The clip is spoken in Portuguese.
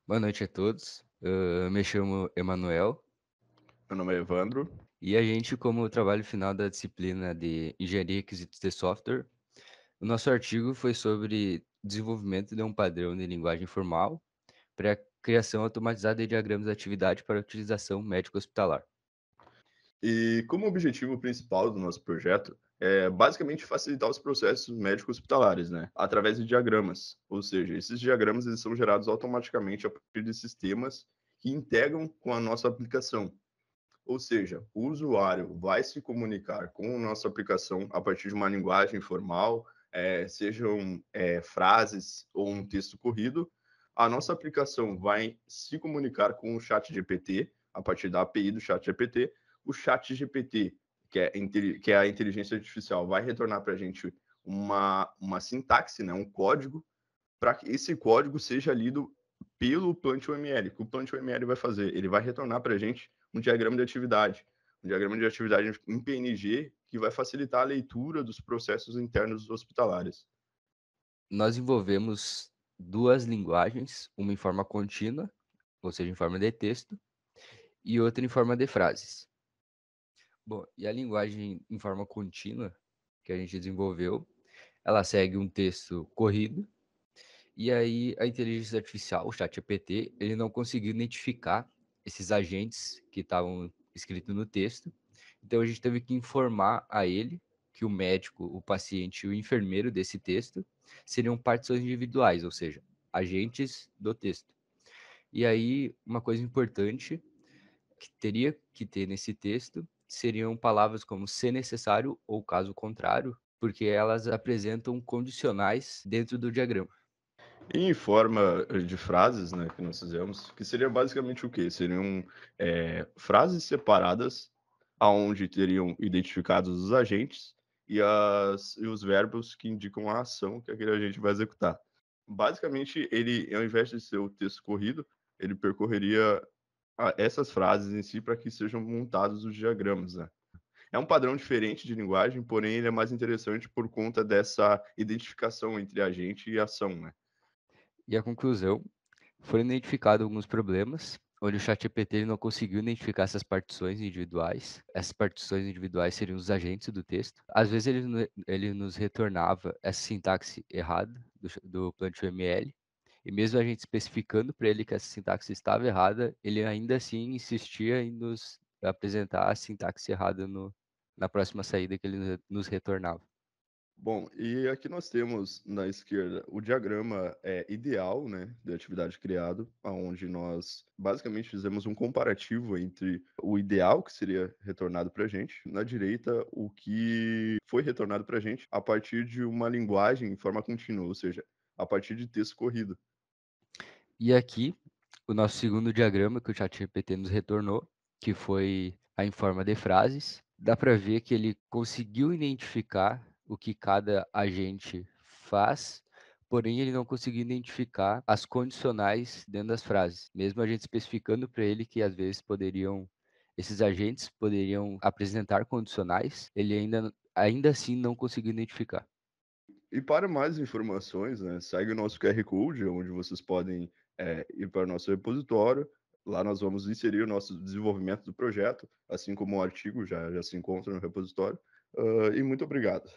Boa noite a todos. Me chamo Emanuel Meu nome é Evandro. e a gente, como trabalho final da disciplina de Engenharia e Requisitos de Software, o nosso artigo foi sobre desenvolvimento de um padrão de linguagem formal para a criação automatizada de diagramas de atividade para utilização médico-hospitalar. E como objetivo principal do nosso projeto é basicamente facilitar os processos médicos hospitalares, né, através de diagramas. Ou seja, esses diagramas eles são gerados automaticamente a partir de sistemas que integram com a nossa aplicação. Ou seja, o usuário vai se comunicar com a nossa aplicação a partir de uma linguagem formal, sejam frases ou um texto corrido. A nossa aplicação vai se comunicar com o chat GPT a partir da API do chat GPT. O chat GPT, que é a inteligência artificial, vai retornar para a gente uma sintaxe, né, um código, para que esse código seja lido pelo Plant.uml. O que o Plant.uml vai fazer? Ele vai retornar para a gente um diagrama de atividade em PNG que vai facilitar a leitura dos processos internos hospitalares. Nós envolvemos duas linguagens, uma em forma contínua, ou seja, em forma de texto, e outra em forma de frases. Bom, e a linguagem em forma contínua que a gente desenvolveu, ela segue um texto corrido. E aí a inteligência artificial, o ChatGPT, ele não conseguiu identificar esses agentes que estavam escritos no texto. Então a gente teve que informar a ele que o médico, o paciente e o enfermeiro desse texto seriam partições individuais, ou seja, agentes do texto. E aí uma coisa importante que teria que ter nesse texto seriam palavras como se necessário ou caso contrário, porque elas apresentam condicionais dentro do diagrama. E em forma de frases, né, que nós fizemos, que seria basicamente o quê? Seriam frases separadas, aonde teriam identificados os agentes e os verbos que indicam a ação que aquele agente vai executar. Basicamente, ele, ao invés de ser o texto corrido, ele percorreria essas frases em si para que sejam montados os diagramas, né? É um padrão diferente de linguagem, porém ele é mais interessante por conta dessa identificação entre agente e ação, né? E a conclusão, foram identificados alguns problemas, onde o ChatGPT ele não conseguiu identificar essas partições individuais. Essas partições individuais seriam os agentes do texto. Às vezes ele nos retornava essa sintaxe errada do Plant.ml, e mesmo a gente especificando para ele que essa sintaxe estava errada, ele ainda assim insistia em nos apresentar a sintaxe errada na próxima saída que ele nos retornava. Bom, e aqui nós temos na esquerda o diagrama ideal, né, de atividade criado, aonde nós basicamente fizemos um comparativo entre o ideal que seria retornado para a gente, na direita o que foi retornado para a gente a partir de uma linguagem em forma contínua, ou seja, a partir de texto corrido. E aqui, o nosso segundo diagrama que o ChatGPT nos retornou, que foi a em forma de frases, dá para ver que ele conseguiu identificar o que cada agente faz, porém ele não conseguiu identificar as condicionais dentro das frases, mesmo a gente especificando para ele que às vezes esses agentes poderiam apresentar condicionais, ele ainda assim não conseguiu identificar. E para mais informações, né, segue o nosso QR Code, onde vocês podem ir para o nosso repositório. Lá nós vamos inserir o nosso desenvolvimento do projeto, assim como o artigo já se encontra no repositório. E muito obrigado.